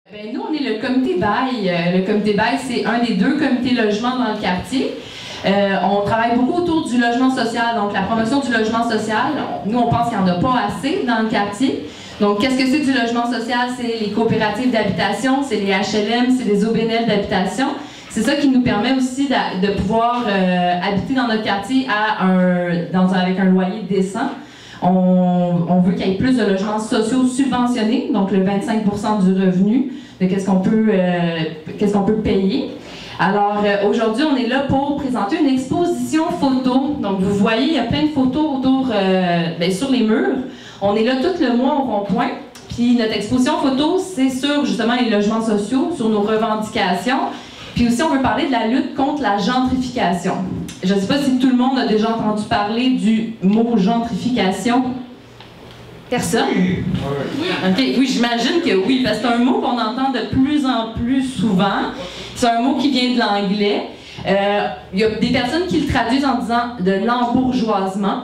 Ben, nous, on est le comité bail. Le comité bail, c'est un des deux comités logement dans le quartier. On travaille beaucoup autour du logement social, donc la promotion du logement social. Nous, on pense qu'il n'y en a pas assez dans le quartier. Donc, qu'est-ce que c'est du logement social? C'est les coopératives d'habitation, c'est les HLM, c'est les OBNL d'habitation. C'est ça qui nous permet aussi de pouvoir habiter dans notre quartier avec un loyer décent. On veut qu'il y ait plus de logements sociaux subventionnés, donc le 25% du revenu de qu'est-ce qu'on peut payer. Alors aujourd'hui, on est là pour présenter une exposition photo. Donc vous voyez, il y a plein de photos autour, sur les murs. On est là tout le mois au rond-point. Puis notre exposition photo, c'est sur justement les logements sociaux, sur nos revendications. Puis aussi, on veut parler de la lutte contre la gentrification. Je ne sais pas si tout le monde a déjà entendu parler du mot gentrification. Personne? Oui. Okay. Oui, j'imagine que oui, parce que c'est un mot qu'on entend de plus en plus souvent. C'est un mot qui vient de l'anglais. Il y a des personnes qui le traduisent en disant de l'embourgeoisement.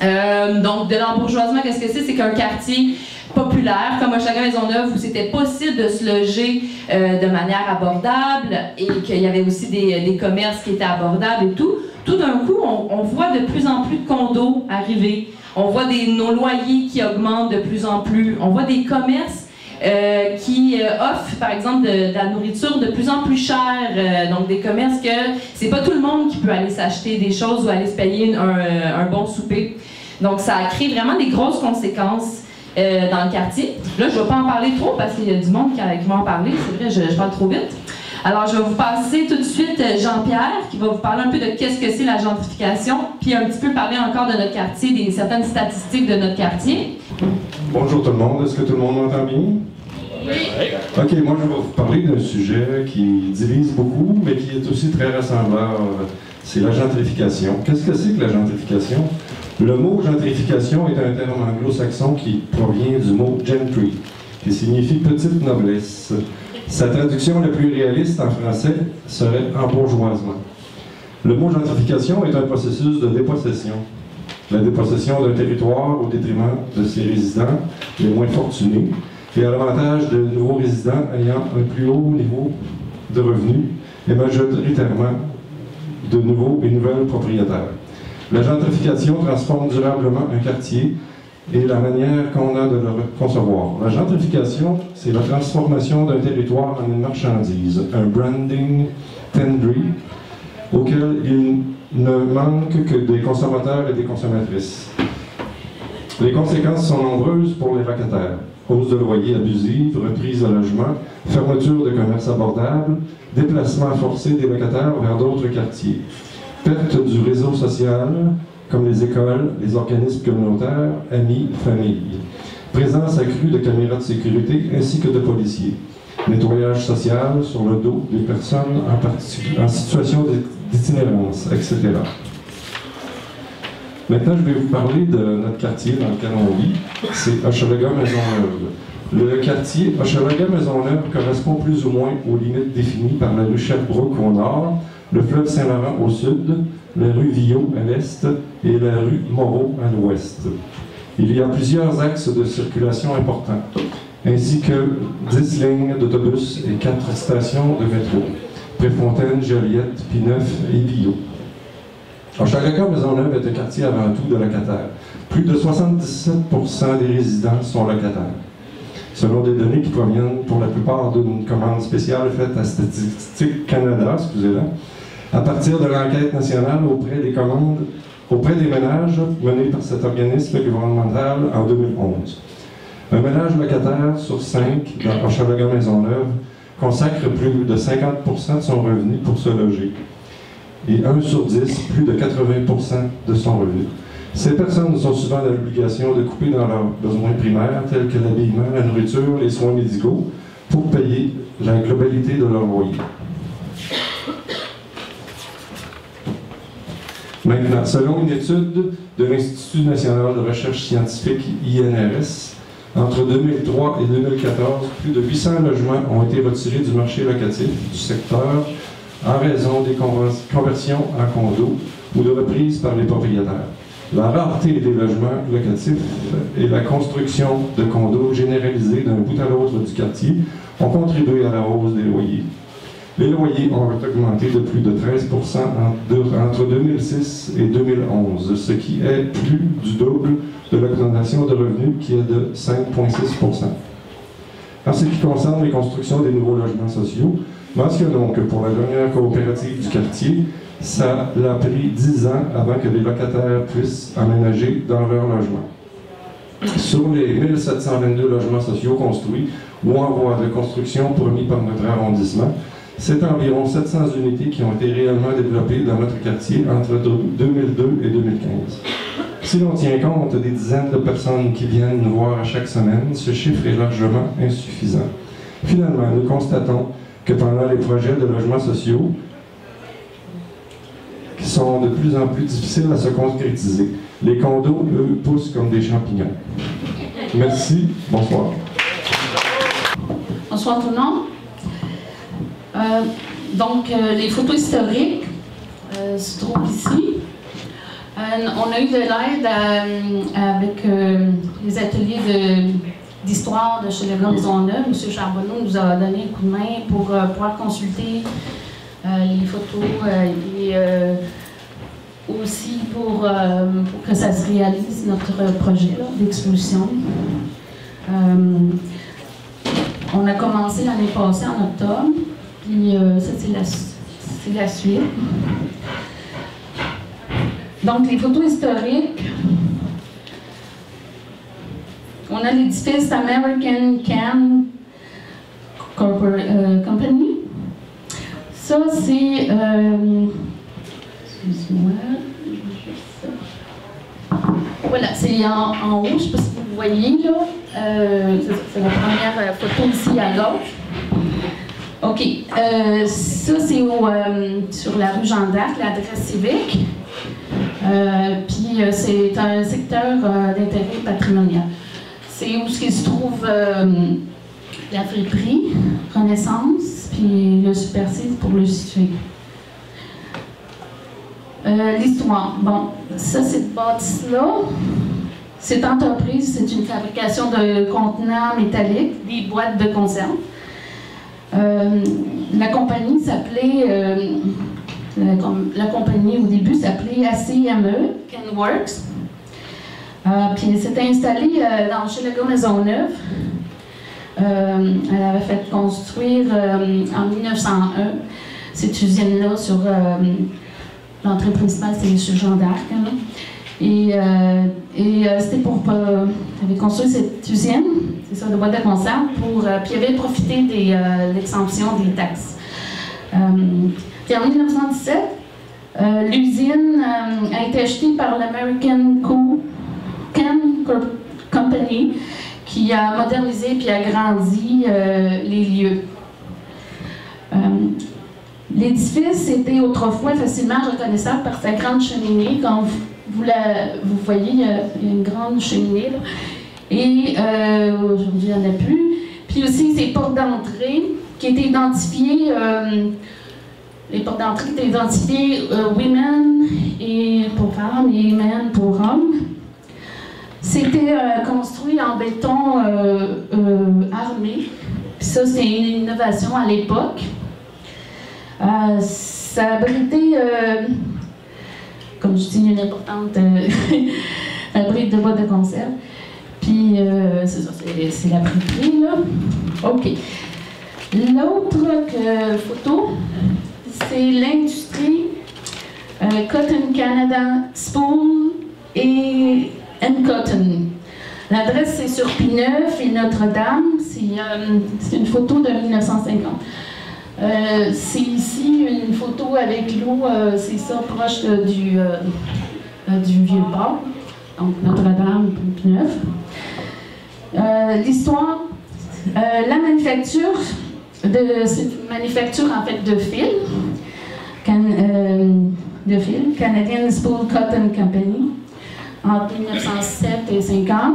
Donc, de l'embourgeoisement, qu'est-ce que c'est? C'est qu'un quartier populaire, comme Hochelaga-Maisonneuve, où c'était possible de se loger de manière abordable et qu'il y avait aussi des commerces qui étaient abordables et tout. Tout d'un coup, on voit de plus en plus de condos arriver. On voit nos loyers qui augmentent de plus en plus. On voit des commerces qui offrent, par exemple, de la nourriture de plus en plus chère. Donc, des commerces que c'est pas tout le monde qui peut aller s'acheter des choses ou aller se payer un bon souper. Donc, ça a créé vraiment des grosses conséquences dans le quartier. Là, je ne vais pas en parler trop parce qu'il y a du monde qui va en parler. C'est vrai, je parle trop vite. Alors, je vais vous passer tout de suite Jean-Pierre qui va vous parler un peu de qu'est-ce que c'est la gentrification, puis un petit peu parler encore de notre quartier, certaines statistiques de notre quartier. Bonjour tout le monde. Est-ce que tout le monde m'entend bien? Oui. OK, moi je vais vous parler d'un sujet qui divise beaucoup, mais qui est aussi très rassembleur. C'est la gentrification. Qu'est-ce que c'est que la gentrification? Le mot gentrification est un terme anglo-saxon qui provient du mot gentry, qui signifie petite noblesse. Sa traduction la plus réaliste en français serait embourgeoisement. Le mot gentrification est un processus de dépossession. La dépossession d'un territoire au détriment de ses résidents les moins fortunés et à l'avantage de nouveaux résidents ayant un plus haut niveau de revenus et majoritairement de nouveaux et nouvelles propriétaires. La gentrification transforme durablement un quartier et la manière qu'on a de le concevoir. La gentrification, c'est la transformation d'un territoire en une marchandise, un branding tendery auquel il ne manque que des consommateurs et des consommatrices. Les conséquences sont nombreuses pour les locataires. Hausse de loyer abusive, reprise de logement, fermeture de commerces abordables, déplacement forcé des locataires vers d'autres quartiers. Perte du réseau social, comme les écoles, les organismes communautaires, amis, familles. Présence accrue de caméras de sécurité ainsi que de policiers. Nettoyage social sur le dos des personnes en situation d'itinérance, etc. Maintenant, je vais vous parler de notre quartier dans lequel on vit. C'est Hochelaga-Maisonneuve. Le quartier Hochelaga-Maisonneuve correspond plus ou moins aux limites définies par la rue Sherbrooke au nord, le fleuve Saint-Laurent au sud, la rue Villot à l'est et la rue Moreau à l'ouest. Il y a plusieurs axes de circulation importants, ainsi que 10 lignes d'autobus et 4 stations de métro, Préfontaine, Joliette, Pineuf et Villot. Hochelaga-Maisonneuve est un quartier avant tout de locataires. Plus de 77% des résidents sont locataires, selon des données qui proviennent pour la plupart d'une commande spéciale faite à Statistique Canada, à partir de l'enquête nationale auprès des ménages menée par cet organisme gouvernemental en 2011. Un ménage locataire sur 5 dans Hochelaga-Maisonneuve consacre plus de 50% de son revenu pour se loger. Et 1 sur 10, plus de 80% de son revenu. Ces personnes sont souvent dans l'obligation de couper dans leurs besoins primaires, tels que l'habillement, la nourriture, les soins médicaux, pour payer la globalité de leur loyer. Maintenant, selon une étude de l'Institut national de recherche scientifique INRS, entre 2003 et 2014, plus de 800 logements ont été retirés du marché locatif du secteur en raison des conversions en condos ou de reprise par les propriétaires. La rareté des logements locatifs et la construction de condos généralisés d'un bout à l'autre du quartier ont contribué à la hausse des loyers. Les loyers ont augmenté de plus de 13% entre 2006 et 2011, ce qui est plus du double de l'augmentation de revenus qui est de 5,6%. En ce qui concerne les constructions des nouveaux logements sociaux, mentionnons que pour la dernière coopérative du quartier, ça a pris 10 ans avant que les locataires puissent emménager dans leur logement. Sur les 1722 logements sociaux construits ou en voie de construction promis par notre arrondissement, c'est environ 700 unités qui ont été réellement développées dans notre quartier entre 2002 et 2015. Si l'on tient compte des dizaines de personnes qui viennent nous voir à chaque semaine, ce chiffre est largement insuffisant. Finalement, nous constatons que pendant les projets de logements sociaux, qui sont de plus en plus difficiles à se concrétiser, les condos, eux, poussent comme des champignons. Merci, bonsoir. Bonsoir tout le monde. Les photos historiques se trouvent ici. On a eu de l'aide avec les ateliers d'histoire de chez Legrand Maisonneuve. M. Charbonneau nous a donné un coup de main pour pouvoir consulter les photos et aussi pour que ça se réalise, notre projet d'exposition. On a commencé l'année passée en octobre, puis ça c'est la suite. Donc les photos historiques, on a l'édifice American Can Company. Ça c'est, excuse-moi, voilà, c'est en haut, je ne sais pas si vous voyez là, c'est la première photo ici à gauche. OK, ça c'est sur la rue Jeanne d'Arc, l'adresse civique, puis c'est un secteur d'intérêt patrimonial. C'est où se trouve la friperie, Renaissance, puis le Super C pour le situer. L'histoire. Bon, ça, cette bâtisse-là, cette entreprise, c'est une fabrication de contenants métalliques, des boîtes de conserve. La compagnie s'appelait, la compagnie au début s'appelait ACME, Kenworks. Puis elle s'était installée chez Legrand Maisonneuve. Elle avait fait construire en 1901 cette usine-là sur l'entrée principale, c'était sur Jeanne d'Arc. Hein, et c'était pour. Elle avait construit cette usine, c'est ça, de boîte de conserve, puis elle avait profité de l'exemption des taxes. Puis en 1917, l'usine a été achetée par l'American Can Company, qui a modernisé puis agrandi les lieux. L'édifice était autrefois facilement reconnaissable par sa grande cheminée. Quand vous voyez, il y a une grande cheminée. Là. Et aujourd'hui, il n'y en a plus. Puis aussi, ces portes d'entrée qui étaient identifiées, les portes d'entrée étaient identifiées women et pour femmes et men pour hommes. C'était construit en béton armé. Puis ça, c'est une innovation à l'époque. Ça abritait, comme je dis, une importante abrite de boîte de conserve. Puis, c'est ça, c'est la friperie, là. OK. L'autre photo, c'est l'industrie Cotton Canada Spool et Cotton. L'adresse, c'est sur Pie-Neuf et Notre-Dame. C'est une photo de 1950. C'est ici une photo avec l'eau, c'est ça, proche du vieux port, donc Notre-Dame, Pie-Neuf. L'histoire, la manufacture, c'est une manufacture en fait de fil, Canadian Spool Cotton Company, entre 1907 et 50.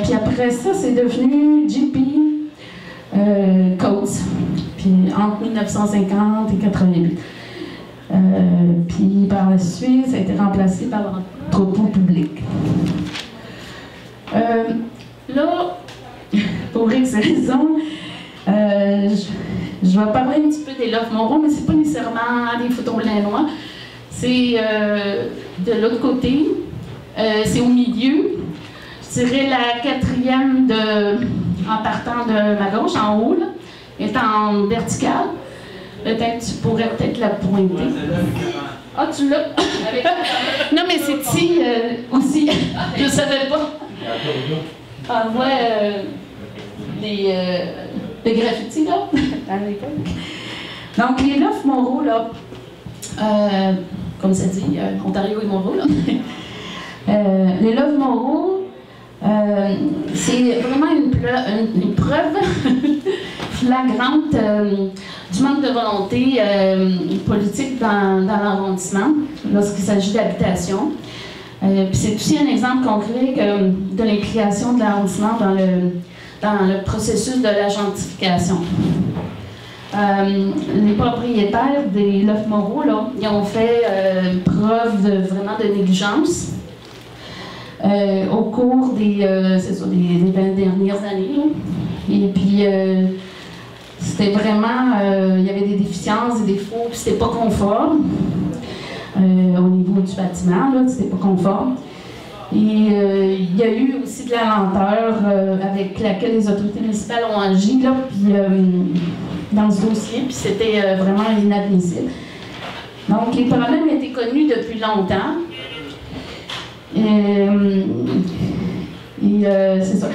Puis après ça, c'est devenu GP Coats. Puis entre 1950 et 88. Puis par la suite, ça a été remplacé par l'entrepôt public. Là, pour X raisons, je vais parler un petit peu des Lofts Moreau, mais c'est pas nécessairement des photos blanc-noir. C'est de l'autre côté, c'est au milieu. Je dirais la quatrième en partant de ma gauche, en haut, là, est en verticale. Peut-être tu pourrais peut-être la pointer. Ah, tu l'as? Non, mais c'est ici aussi. Je ne savais pas. On voit des graffitis, là, à l'époque. Donc, les Lofts Moreau, là, comme ça dit, Ontario et Moreau, là. Les Lofts Moreau, c'est vraiment une preuve flagrante du manque de volonté politique dans l'arrondissement lorsqu'il s'agit d'habitation. Puis c'est aussi un exemple concret de l'implication de l'arrondissement dans le processus de la gentrification. Les propriétaires des Lofts Moreau, là, ils ont fait preuve vraiment de négligence au cours des 20 dernières années. Là. Et puis, c'était vraiment, il y avait des déficiences, des défauts, puis c'était pas conforme. Au niveau du bâtiment, là, c'était pas conforme. Et il y a eu aussi de la lenteur avec laquelle les autorités municipales ont agi là, puis, dans ce dossier, puis c'était vraiment inadmissible. Donc, les problèmes étaient connus depuis longtemps. C'est ça.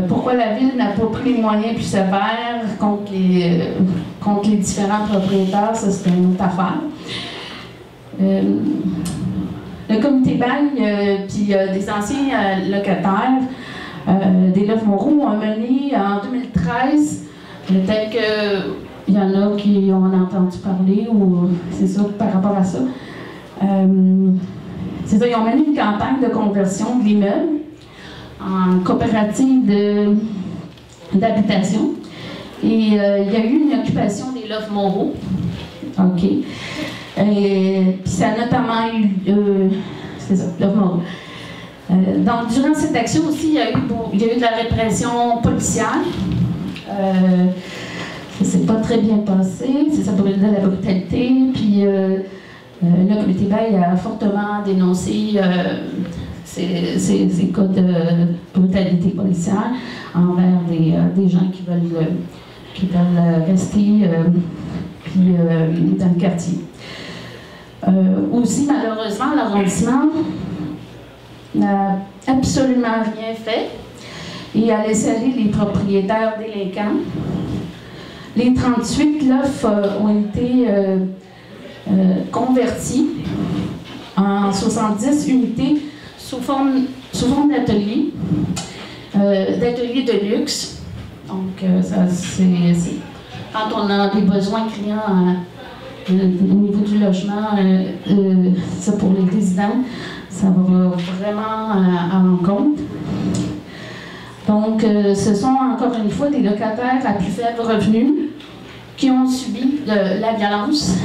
Pourquoi la Ville n'a pas pris les moyens plus sévères contre les différents propriétaires, ça c'est une autre affaire. Le comité bail puis des anciens locataires des Lofts Moreau ont mené en 2013, peut-être qu'il y en a qui ont entendu parler ou c'est ça par rapport à ça. C'est ça, ils ont mené une campagne de conversion de l'immeuble en coopérative d'habitation. Et il y a eu une occupation des Lofts Moreau. OK. Et puis ça a notamment eu... c'est ça, Lofts Moreau. Donc, durant cette action aussi, il y a eu de la répression policière. Ça s'est pas très bien passé. C'est ça, pour de la brutalité. Puis le comité bail a fortement dénoncé ces cas de brutalité policière envers des gens qui veulent rester dans le quartier. Aussi, malheureusement, l'arrondissement n'a absolument rien fait et a laissé aller les propriétaires délinquants. Les 38 lofts ont été convertis en 70 unités sous forme d'ateliers, de luxe. Donc, ça, c'est quand on a des besoins criants au niveau du logement, ça pour les résidents, ça va vraiment à l'encontre. Donc, ce sont encore une fois des locataires à plus faible revenu qui ont subi de la violence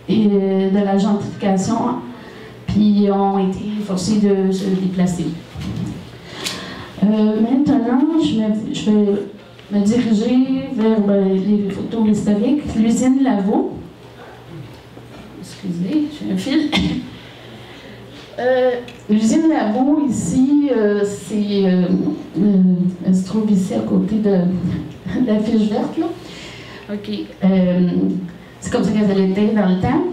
et de la gentrification, puis ont été forcés de se déplacer. Maintenant, je vais me diriger vers les photos historiques. L'usine Lavaux. Excusez, j'ai un fil. L'usine Lavaux, ici, elle se trouve ici à côté de la fiche verte, là. OK. C'est comme ça qu'elle était dans le temps.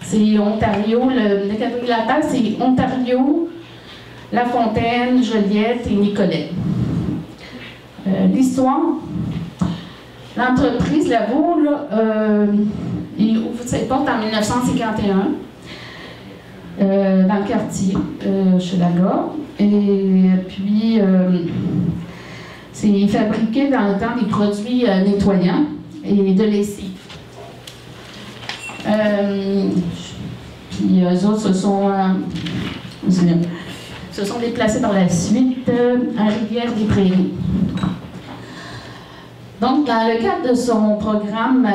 C'est Ontario, le quadrilatère, c'est Ontario, La Fontaine, Joliette et Nicolet. L'histoire, l'entreprise Lavaux, il ouvre ses portes en 1951 dans le quartier, chez la gare. Et puis, c'est fabriqué dans le temps des produits nettoyants et de lessive. Puis eux autres se sont déplacés par la suite à Rivière-des-Prairies. Donc, dans le cadre de son programme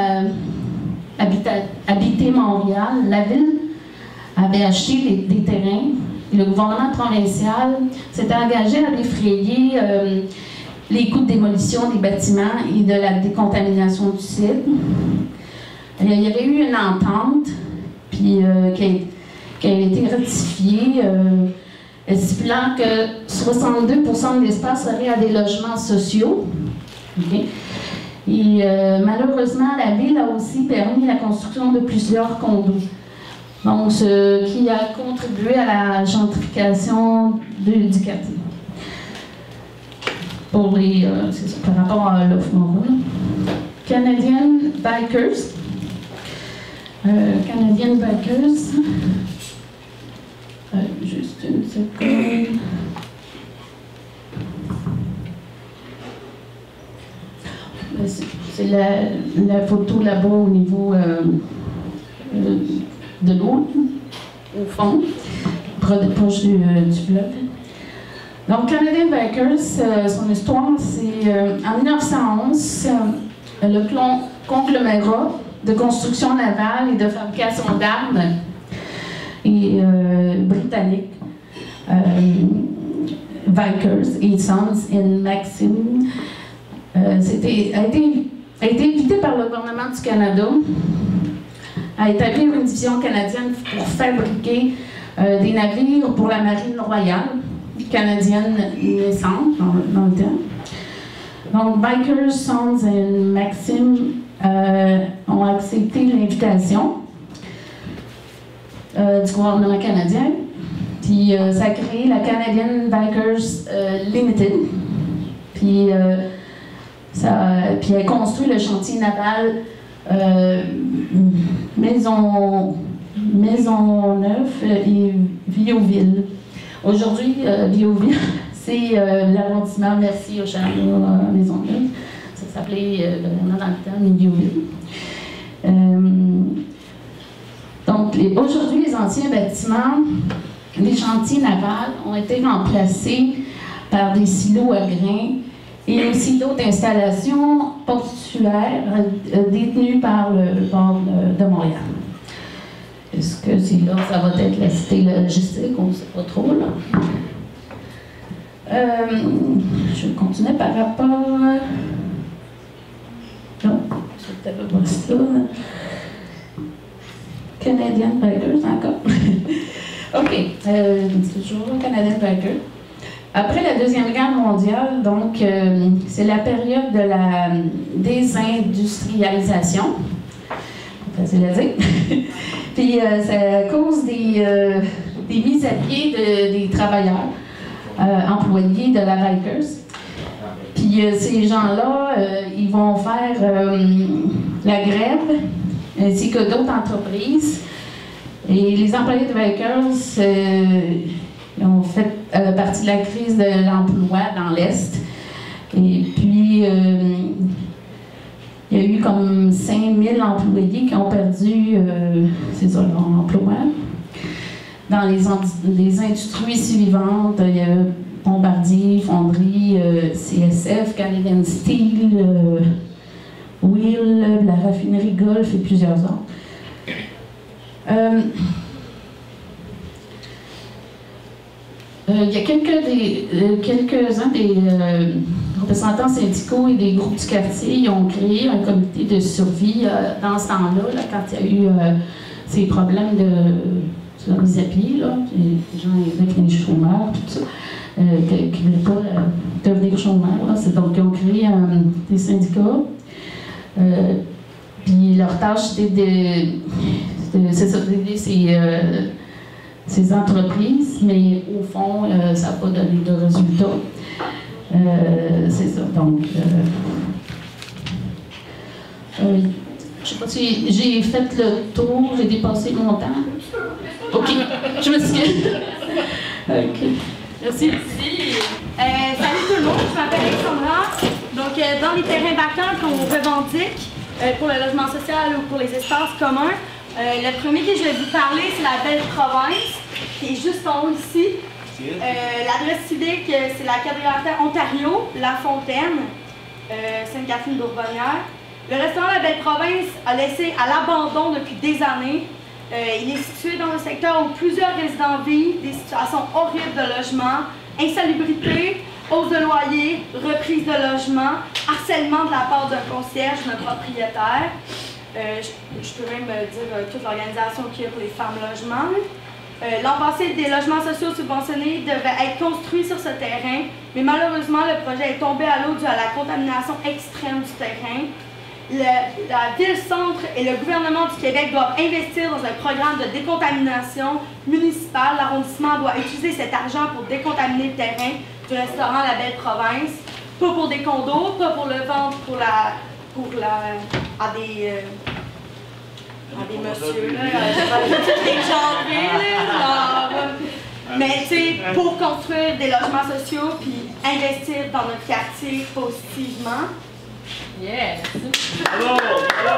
Habiter Montréal, la ville avait acheté des terrains. Le gouvernement provincial s'était engagé à défrayer les coûts de démolition des bâtiments et de la décontamination du site. Il y avait eu une entente puis, qui a été ratifiée, stipulant que 62% de l'espace serait à des logements sociaux. Okay. Et malheureusement, la ville a aussi permis la construction de plusieurs condos. Donc, ce qui a contribué à la gentrification du quartier. Pour les, c'est ça, par rapport à l'offre morale. Canadian Bikers. Canadian Bikers. Juste une seconde. C'est la photo là-bas au niveau de l'eau, au fond, proche du fleuve. Donc, Canadian Bikers, son histoire, c'est en 1911, le conglomérat de construction navale et de fabrication d'armes britannique, Vickers et Sons and Maxim, a été invité par le gouvernement du Canada à établir une division canadienne pour fabriquer des navires pour la marine royale canadienne naissante dans le temps. Donc, Vickers, Sons et Maxim ont accepté l'invitation du gouvernement canadien. Puis, ça a créé la Canadian Bikers Limited. Puis, puis elle a construit le chantier naval Maisonneuve et Viauville. Aujourd'hui, Viauville, c'est l'arrondissement Mercier-Auchan-Maisonneuve. Ça s'appelait vraiment dans le temps Viauville. Donc, aujourd'hui, les anciens bâtiments, les chantiers navals ont été remplacés par des silos à grains et aussi d'autres installations portuaires détenues par le port de Montréal. Est-ce que c'est là, ça va être la cité logistique, on ne sait pas trop, là. Je vais continuer par rapport... Non, c'est peut-être pas ça. Canadian Bikers, encore. OK, c'est toujours Canadian Bikers. Après la Deuxième Guerre mondiale, donc, c'est la période de la désindustrialisation. Facile à dire. Puis, c'est à cause des mises à pied des travailleurs employés de la Bikers. Puis, ces gens-là, ils vont faire la grève, ainsi que d'autres entreprises. Et les employés de Bikers ont fait partie de la crise de l'emploi dans l'Est. Et puis, il y a eu comme 5000 employés qui ont perdu leur emploi. Dans les industries suivantes, il y a Bombardier, Fonderie, CSF, Canadian Steel, Wheel, la raffinerie Gulf et plusieurs autres. Il y a quelques-uns des représentants syndicaux et des groupes du quartier ils ont créé un comité de survie dans ce temps-là, quand il y a eu ces problèmes de mise à pied, là, les gens avec les chômeurs, tout ça, qui ne voulaient pas devenir chômeurs. Là. Donc, ils ont créé des syndicats. Puis leur tâche, c'était d'aider ces entreprises, mais au fond, ça n'a pas donné de résultats. C'est ça. Donc, je ne sais pas si j'ai fait le tour, j'ai dépassé mon temps. OK, je m'excuse. OK. Merci. Salut tout le monde, je m'appelle Alexandra. Donc, dans les terrains vacants qu'on revendique pour le logement social ou pour les espaces communs, le premier que je vais vous parler, c'est la Belle Province, qui est juste en haut ici. L'adresse civique, c'est la quadrilatère Ontario, La Fontaine, Sainte-Catherine-Bourbonnière. Le restaurant La Belle Province a laissé à l'abandon depuis des années. Il est situé dans un secteur où plusieurs résidents vivent des situations horribles de logement, insalubrité, hausse de loyer, reprise de logement, harcèlement de la part d'un concierge, d'un propriétaire. Je peux même dire toute l'organisation qu'il y a pour les femmes logements. L'an passé, des logements sociaux subventionnés devaient être construits sur ce terrain, mais malheureusement, le projet est tombé à l'eau dû à la contamination extrême du terrain. La Ville-Centre et le gouvernement du Québec doivent investir dans un programme de décontamination municipale. L'arrondissement doit utiliser cet argent pour décontaminer le terrain du restaurant La Belle Province, pas pour des condos, pas pour le vendre à des messieurs, là, des genrés, là, mais tu sais, pour construire des logements sociaux puis investir dans notre quartier positivement. Yeah, merci. Bravo! Là,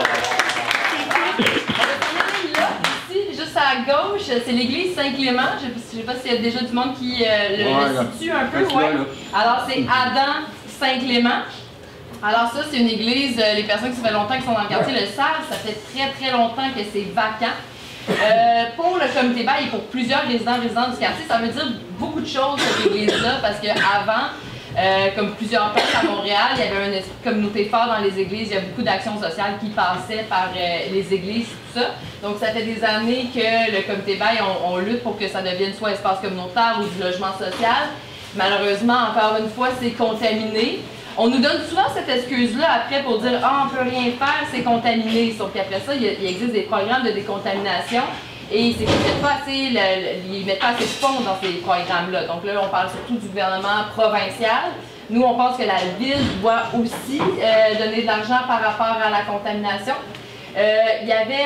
ici, juste à gauche, c'est l'église Saint-Clément. Je ne sais pas s'il y a déjà du monde qui le situe un peu. Ouais. Alors, c'est Adam Saint-Clément. Alors ça, c'est une église, les personnes qui ça fait longtemps qu'ils sont dans le quartier le savent, ça fait très longtemps que c'est vacant. Pour le comité bail et pour plusieurs résidents du quartier, ça veut dire beaucoup de choses cette église-là, parce qu'avant, comme plusieurs places à Montréal, il y avait un esprit de communauté fort dans les églises, il y a beaucoup d'actions sociales qui passaient par les églises, tout ça. Donc ça fait des années que le comité bail, on lutte pour que ça devienne soit espace communautaire ou du logement social. Malheureusement, encore une fois, c'est contaminé. On nous donne souvent cette excuse-là après pour dire « Ah, on peut rien faire, c'est contaminé ». Sauf qu'après ça, il existe des programmes de décontamination et c'est qu'ils ne mettent pas assez de fonds dans ces programmes-là. Donc là, on parle surtout du gouvernement provincial. Nous, on pense que la ville doit aussi donner de l'argent par rapport à la contamination. Il y avait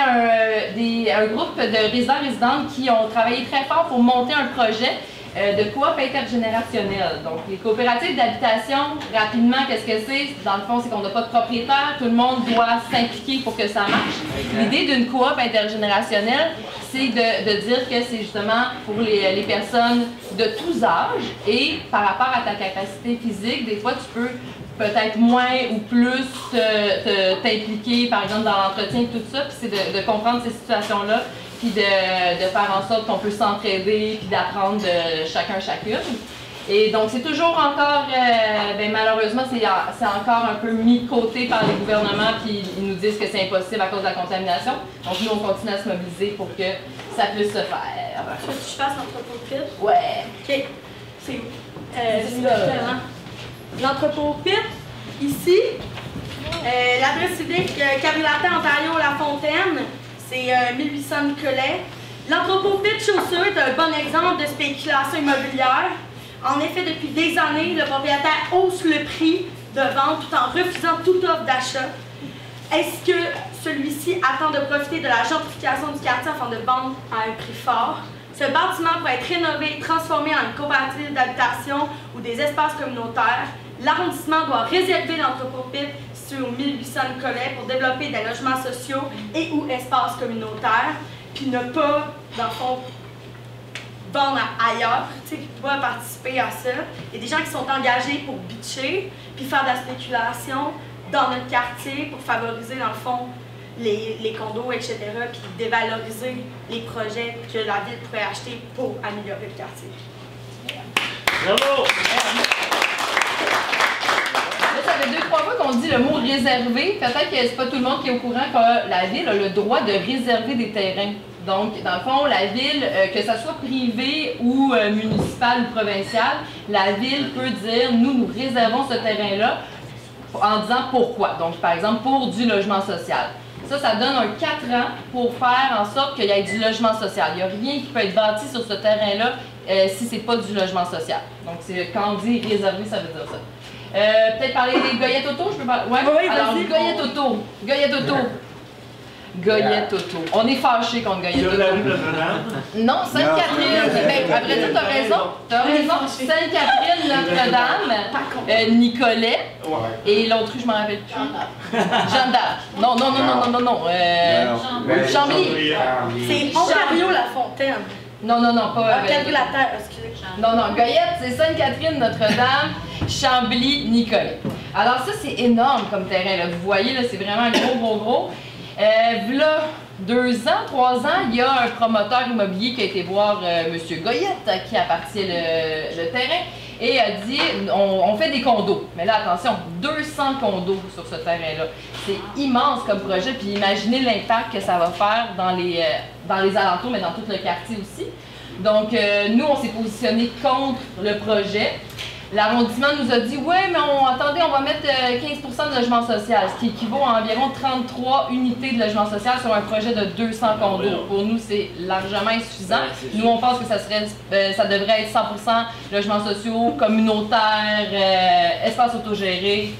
un groupe de résidents-résidentes qui ont travaillé très fort pour monter un projet de coop intergénérationnelle. Donc, les coopératives d'habitation, rapidement, qu'est-ce que c'est? Dans le fond, c'est qu'on n'a pas de propriétaire, tout le monde doit s'impliquer pour que ça marche. L'idée d'une coop intergénérationnelle, c'est de dire que c'est justement pour les personnes de tous âges et par rapport à ta capacité physique, des fois, tu peux peut-être moins ou plus t'impliquer, par exemple, dans l'entretien et tout ça, puis c'est de comprendre ces situations-là, puis de faire en sorte qu'on peut s'entraider, puis d'apprendre de chacune. Et donc, c'est toujours encore, malheureusement, c'est encore un peu mis de côté par les gouvernements, puis ils nous disent que c'est impossible à cause de la contamination. Donc, nous, on continue à se mobiliser pour que ça puisse se faire. Tu veux que je fasse l'entrepôt pit? Ouais. OK. C'est où? L'entrepôt pit, ici, l'adresse civique Cabriolet, Ontario, La Fontaine, c'est 1800 Nicolet. L'entrepôt pit chaussure est un bon exemple de spéculation immobilière. En effet, depuis des années, le propriétaire hausse le prix de vente tout en refusant toute offre d'achat. Est-ce que celui-ci attend de profiter de la gentrification du quartier afin de vendre à un prix fort? Ce bâtiment pourrait être rénové et transformé en une coopérative d'habitation ou des espaces communautaires. L'arrondissement doit réserver l'entrepôt pit situé au 1800 Nicolet pour développer des logements sociaux et ou espaces communautaires, puis ne pas, dans le fond, vendre ailleurs, tu sais, qui pourraient participer à ça. Il y a des gens qui sont engagés pour bitcher, puis faire de la spéculation dans notre quartier pour favoriser, dans le fond, les condos, etc., puis dévaloriser les projets que la ville pourrait acheter pour améliorer le quartier. Bravo! Là, ça fait 2-3 fois qu'on dit le mot réservé. Peut-être que c'est pas tout le monde qui est au courant que la ville a le droit de réserver des terrains. Donc, dans le fond, la ville, que ce soit privée ou municipale ou provinciale, la ville peut dire, nous réservons ce terrain-là en disant pourquoi. Donc, par exemple, pour du logement social. Ça donne un 4 ans pour faire en sorte qu'il y ait du logement social. Il n'y a rien qui peut être bâti sur ce terrain-là si ce n'est pas du logement social. Donc, quand on dit réservé, ça veut dire ça. Peut-être parler des Goyette Auto, je peux parler? Ouais? Oui, alors, vas-y. Goyette Auto. Goyette Auto. Goyette Auto. On est fâchés contre Goyette Auto. Non, Sainte-Catherine. Ben, à vrai dire, t'as raison. Sainte-Catherine, Notre-Dame, Nicolet. Et l'autre rue, je m'en rappelle plus. Jeanne d'Arc. Non. Chambly. C'est Ontario, La Fontaine. Non, pas. Cabriolet, excusez. Non, Goyette, c'est Sainte-Catherine, Notre-Dame, Chambly, Nicolet. Alors ça, c'est énorme comme terrain. Là. Vous voyez, là, c'est vraiment gros. Là, 2 ans, 3 ans, il y a un promoteur immobilier qui a été voir M. Goyette, qui appartient le terrain, et a dit on fait des condos. Mais là, attention, 200 condos sur ce terrain-là. C'est immense comme projet, puis imaginez l'impact que ça va faire dans les alentours, mais dans tout le quartier aussi. Donc, nous, on s'est positionné contre le projet. L'arrondissement nous a dit « Ouais, mais attendez, on va mettre 15% de logement social, ce qui équivaut à environ 33 unités de logement social sur un projet de 200 condos. » Pour nous, c'est largement insuffisant. Nous, on pense que ça devrait être 100% logements sociaux, communautaires, espaces autogérés.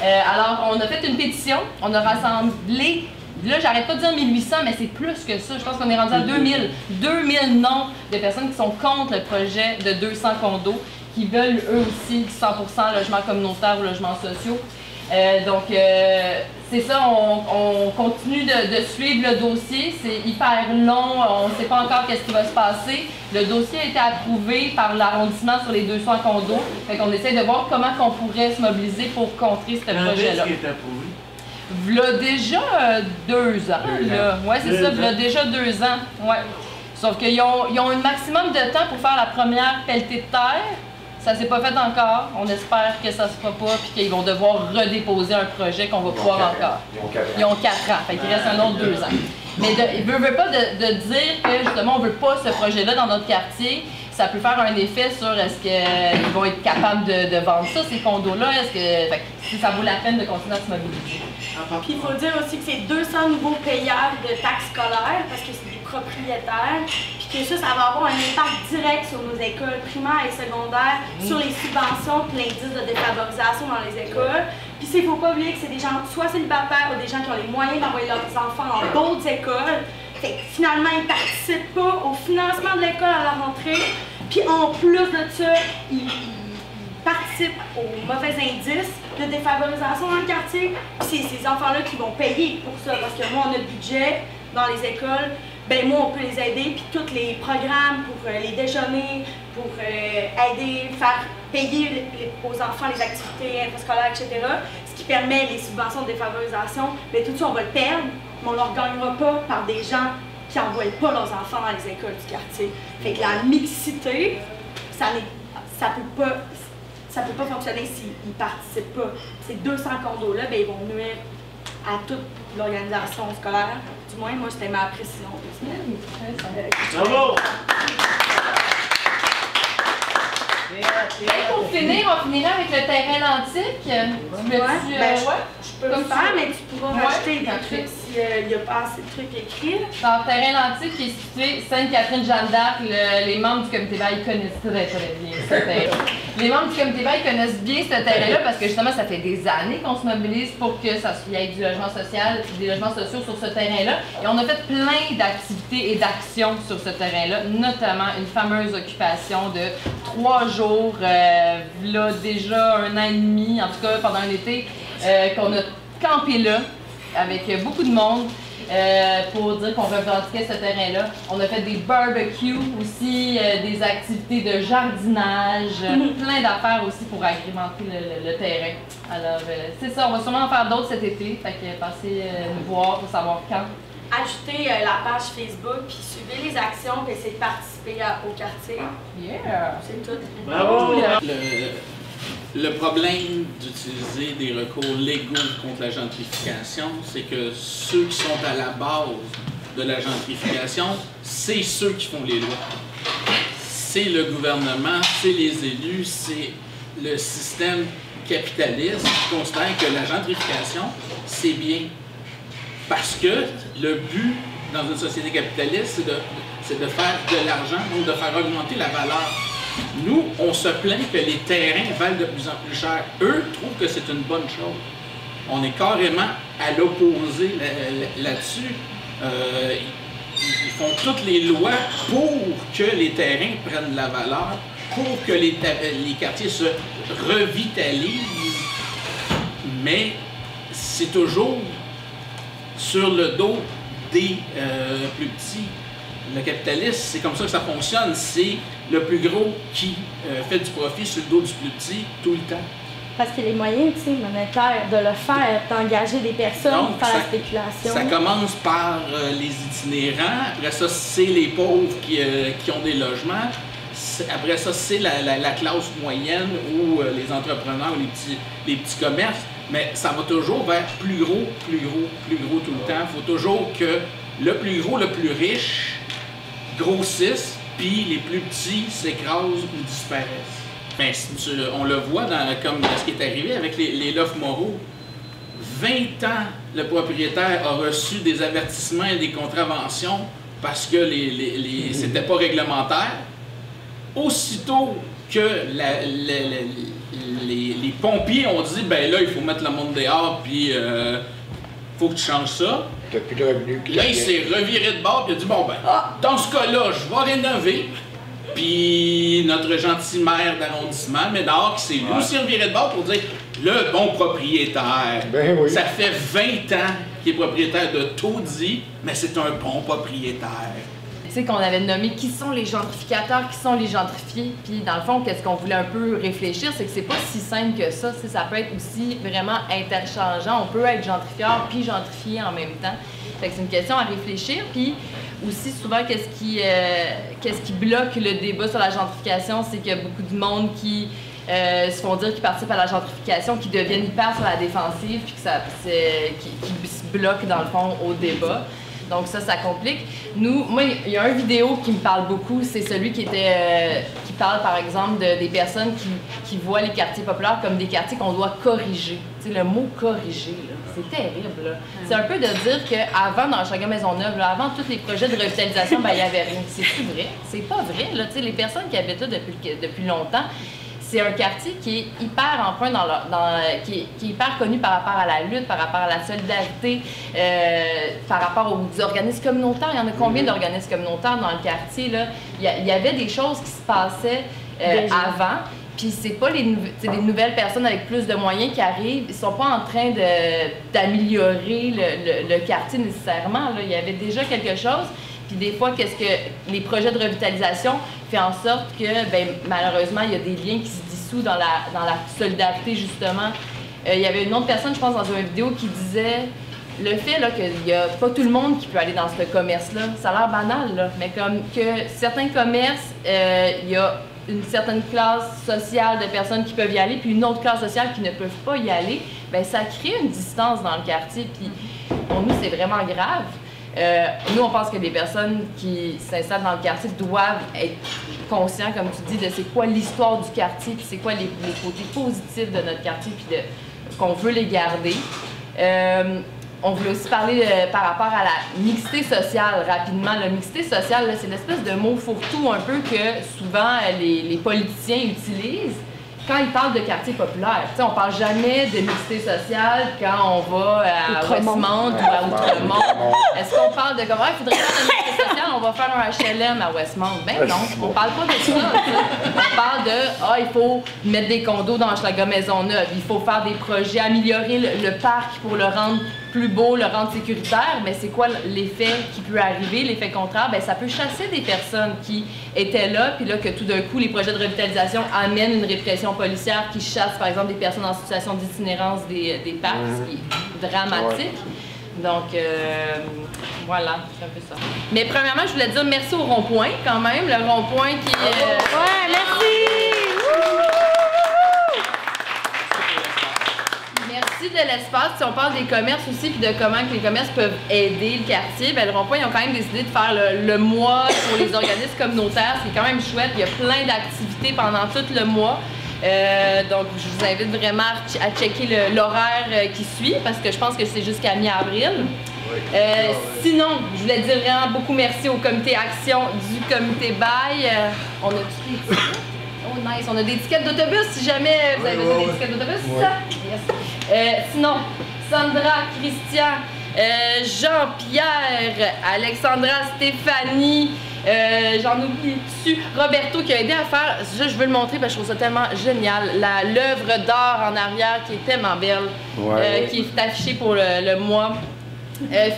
Alors, on a fait une pétition, on a rassemblé, là, j'arrête pas de dire 1800, mais c'est plus que ça. Je pense qu'on est rendu à 2000. 2000 noms de personnes qui sont contre le projet de 200 condos, qui veulent eux aussi du 100% logement communautaire ou logements sociaux. C'est ça, on continue de suivre le dossier. C'est hyper long, on ne sait pas encore qu'est-ce qui va se passer. Le dossier a été approuvé par l'arrondissement sur les 200 condos. Fait qu'on essaie de voir comment on pourrait se mobiliser pour contrer ce projet-là. Qui est approuvé? V'là déjà 2 ans. Ouais, c'est ça, v'là déjà 2 ans. Ouais. Sauf qu'ils ont un maximum de temps pour faire la première pelletée de terre. Ça s'est pas fait encore. On espère que ça se fera pas puis qu'ils vont devoir redéposer un projet qu'on va pouvoir encore. Ils ont 4 ans. Fait qu'il reste un autre 2 ans. Mais il ne veut pas de dire que justement on veut pas ce projet-là dans notre quartier. Ça peut faire un effet sur est-ce qu'ils vont être capables de vendre ça, ces condos-là. Est-ce que si ça vaut la peine de continuer à se mobiliser. Puis il faut dire aussi que c'est 200 nouveaux payeurs de taxes scolaires parce que c'est des propriétaires. Puis que ça va avoir un impact direct sur nos écoles primaires et secondaires, sur les subventions et l'indice de défavorisation dans les écoles. Puis il ne faut pas oublier que c'est des gens soit célibataires ou des gens qui ont les moyens d'envoyer leurs enfants dans d'autres écoles. Fait que finalement, ils ne participent pas au financement de l'école à la rentrée. Puis en plus de ça, ils participent aux mauvais indices de défavorisation dans le quartier. Puis c'est ces enfants-là qui vont payer pour ça. Parce que moi, on a le budget dans les écoles. Ben moi, on peut les aider. Puis tous les programmes pour les déjeuners, pour aider, faire payer aux enfants les activités intrascolaires, etc. Ce qui permet les subventions de défavorisation. Mais tout ça, on va le perdre. Mais on ne le regagnera pas par des gens qui n'envoient pas leurs enfants dans les écoles du quartier. Fait que la mixité, ça peut pas fonctionner s'ils ne participent pas. Ces 200 condos-là, ben, ils vont nuire à toute l'organisation scolaire. Du moins, moi, c'était ma précision personnelle. Bravo! Et pour finir, on finira avec le terrain l'antique. Je peux le faire, mais tu pourras rajouter des trucs s'il n'y a pas assez de trucs écrits. Dans le terrain l'antique qui est situé Sainte-Catherine-Jeanne d'Arc, les membres du comité bail connaissent très bien ce terrain. Les membres du comité bail connaissent bien ce terrain-là parce que justement, ça fait des années qu'on se mobilise pour que ça y ait du logement social, des logements sociaux sur ce terrain-là. Et on a fait plein d'activités et d'actions sur ce terrain-là, notamment une fameuse occupation de 3 jours, là déjà 1 an et demi, en tout cas pendant un été, qu'on a campé là avec beaucoup de monde pour dire qu'on revendiquait ce terrain-là. On a fait des barbecues aussi, des activités de jardinage, plein d'affaires aussi pour agrémenter le terrain. Alors c'est ça, on va sûrement en faire d'autres cet été, fait que passez nous voir pour savoir quand. Ajoutez la page Facebook, puis suivez les actions, puis essayez de participer au quartier. Yeah! C'est tout. Bravo! Le problème d'utiliser des recours légaux contre la gentrification, c'est que ceux qui sont à la base de la gentrification, c'est ceux qui font les lois. C'est le gouvernement, c'est les élus, c'est le système capitaliste qui considère que la gentrification, c'est bien. Parce que le but dans une société capitaliste, c'est de faire de l'argent, donc de faire augmenter la valeur. Nous, on se plaint que les terrains valent de plus en plus cher. Eux trouvent que c'est une bonne chose. On est carrément à l'opposé là-dessus. Ils font toutes les lois pour que les terrains prennent de la valeur, pour que les quartiers se revitalisent, mais c'est toujours sur le dos des plus petits. Le capitalisme, c'est comme ça que ça fonctionne. C'est le plus gros qui fait du profit sur le dos du plus petit tout le temps. parce qu'il y a les moyens, tu sais, monétaires de le faire, d'engager des personnes Donc, pour faire la spéculation. Ça commence par les itinérants, après ça, c'est les pauvres qui ont des logements, après ça, c'est la classe moyenne ou les entrepreneurs, les petits commerces, mais ça va toujours vers plus gros tout le temps. Il faut toujours que le plus gros, le plus riche grossisse, puis les plus petits s'écrasent ou disparaissent. Ben, on le voit comme ce qui est arrivé avec les lofts moraux. 20 ans, le propriétaire a reçu des avertissements et des contraventions parce que c'était pas réglementaire. Aussitôt que les pompiers ont dit, ben là, il faut mettre le monde dehors, puis faut que tu changes ça. T'as plus de revenus. Là, il s'est reviré de bord, puis il a dit, bon, ben, dans ce cas-là, je vais rénover. Puis notre gentil maire d'arrondissement, Médard, qui s'est lui aussi reviré de bord pour dire, le bon propriétaire. Ben oui. Ça fait 20 ans qu'il est propriétaire de taudis, mais c'est un bon propriétaire. Tu sais qu'on avait nommé qui sont les gentrificateurs, qui sont les gentrifiés. Puis dans le fond, qu'est-ce qu'on voulait un peu réfléchir, c'est que c'est pas si simple que ça. Ça peut être aussi vraiment interchangeant. On peut être gentrifieur puis gentrifié en même temps. Fait que c'est une question à réfléchir. Puis aussi, souvent, qu'est-ce qui bloque le débat sur la gentrification, c'est qu'il y a beaucoup de monde qui se font dire qu'ils participent à la gentrification, qui deviennent hyper sur la défensive, puis qui se bloquent, dans le fond, au débat. Donc ça complique. Moi, il y a une vidéo qui me parle beaucoup, c'est celui qui parle, par exemple, des personnes qui voient les quartiers populaires comme des quartiers qu'on doit corriger. Tu sais, le mot « corriger », c'est terrible, là. C'est un peu de dire qu'avant, dans Hochelaga Maisonneuve, avant tous les projets de revitalisation, ben, il n'y avait rien. C'est-tu vrai? C'est pas vrai, là. Tu sais, les personnes qui habitent là depuis longtemps, c'est un quartier qui est hyper empreint qui est hyper connu par rapport à la lutte, par rapport à la solidarité, par rapport aux organismes communautaires. Il y en a combien d'organismes communautaires dans le quartier, là? Il y avait des choses qui se passaient avant. Puis c'est pas des nouvelles personnes avec plus de moyens qui arrivent, ils sont pas en train d'améliorer le quartier nécessairement. Là. Il y avait déjà quelque chose. Puis des fois, qu'est-ce que les projets de revitalisation font en sorte que, ben, malheureusement, il y a des liens qui se dissouent dans la solidarité, justement. Il y avait une autre personne, je pense, dans une vidéo qui disait le fait qu'il n'y a pas tout le monde qui peut aller dans ce commerce-là. Ça a l'air banal, là, mais comme que certains commerces, il y a une certaine classe sociale de personnes qui peuvent y aller, puis une autre classe sociale qui ne peuvent pas y aller, bien, ça crée une distance dans le quartier. Puis pour nous, c'est vraiment grave. Nous, on pense que les personnes qui s'installent dans le quartier doivent être conscients, comme tu dis, de c'est quoi l'histoire du quartier, puis c'est quoi les côtés positifs de notre quartier, puis qu'on veut les garder. On voulait aussi parler par rapport à la mixité sociale, rapidement. La mixité sociale, c'est l'espèce de mot fourre-tout un peu que souvent les politiciens utilisent quand ils parlent de quartier populaire. T'sais, on parle jamais de mixité sociale quand on va à Westmount ou à Outremont. Est-ce qu'on parle de comment il faudrait faire une mixité sociale, on va faire un HLM à Westmount? Ben non, on parle pas de ça. On parle de il faut mettre des condos dans Hochelaga Maisonneuve, il faut faire des projets, améliorer le parc pour le rendre plus beau, le rendre sécuritaire, mais c'est quoi l'effet qui peut arriver, l'effet contraire? Ben ça peut chasser des personnes qui étaient là, puis là que tout d'un coup, les projets de revitalisation amènent une répression policière qui chasse, par exemple, des personnes en situation d'itinérance des parcs, ce qui est dramatique. Donc, voilà, c'est un peu ça. Mais premièrement, je voulais dire merci au rond-point, quand même, le rond-point qui est... Ouais, merci! Merci de l'espace. Si on parle des commerces aussi, puis de comment que les commerces peuvent aider le quartier, bien, le rond-point, ils ont quand même décidé de faire le mois pour les organismes communautaires. C'est quand même chouette. Il y a plein d'activités pendant tout le mois. Donc, je vous invite vraiment à checker l'horaire qui suit, parce que je pense que c'est jusqu'à mi-avril. Sinon, je voulais dire vraiment beaucoup merci au comité Action du comité Bail. On a tous les tickets. Oh nice, on a des tickets d'autobus si jamais vous avez besoin des tickets d'autobus. Yes. Sinon, Sandra, Christian, Jean-Pierre, Alexandra, Stéphanie, j'en oublie dessus, Roberto qui a aidé à faire, je veux le montrer parce que je trouve ça tellement génial, l'œuvre d'art en arrière qui est tellement belle, qui est affichée pour le mois.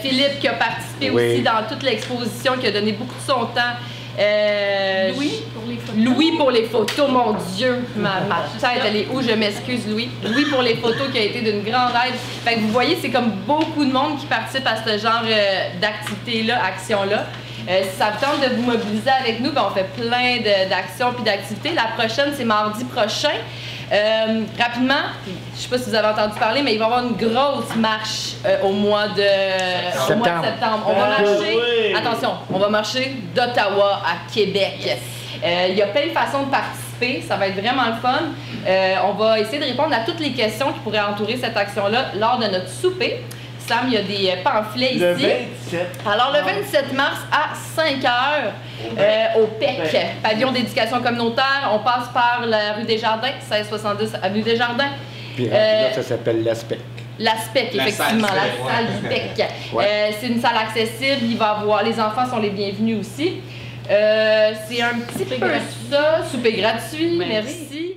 Philippe qui a participé aussi dans toute l'exposition, qui a donné beaucoup de son temps. Louis pour les photos. Louis pour les photos, mon Dieu, ma tête, elle est où? Je m'excuse, Louis. Louis pour les photos qui a été d'une grande aide. Fait que vous voyez, c'est comme beaucoup de monde qui participe à ce genre d'activité-là, action-là. Si ça vous tente de vous mobiliser avec nous, ben on fait plein d'actions puis d'activités. La prochaine, c'est mardi prochain. Rapidement, je ne sais pas si vous avez entendu parler, mais il va y avoir une grosse marche au mois de septembre. On va marcher, attention, on va marcher d'Ottawa à Québec. Il y a plein de façons de participer, ça va être vraiment le fun. On va essayer de répondre à toutes les questions qui pourraient entourer cette action-là lors de notre souper. Sam, il y a des pamphlets ici. Le 27. Alors, le 27 mars à 5h au PEC, Pavillon d'éducation communautaire. On passe par la rue des Jardins, 1670 avenue des Jardins. Puis là, ça s'appelle l'ASPEC. L'ASPEC, effectivement, la salle du PEC. C'est une salle accessible. Il va avoir, les enfants sont les bienvenus aussi. C'est un petit peu ça. Souper gratuit, merci.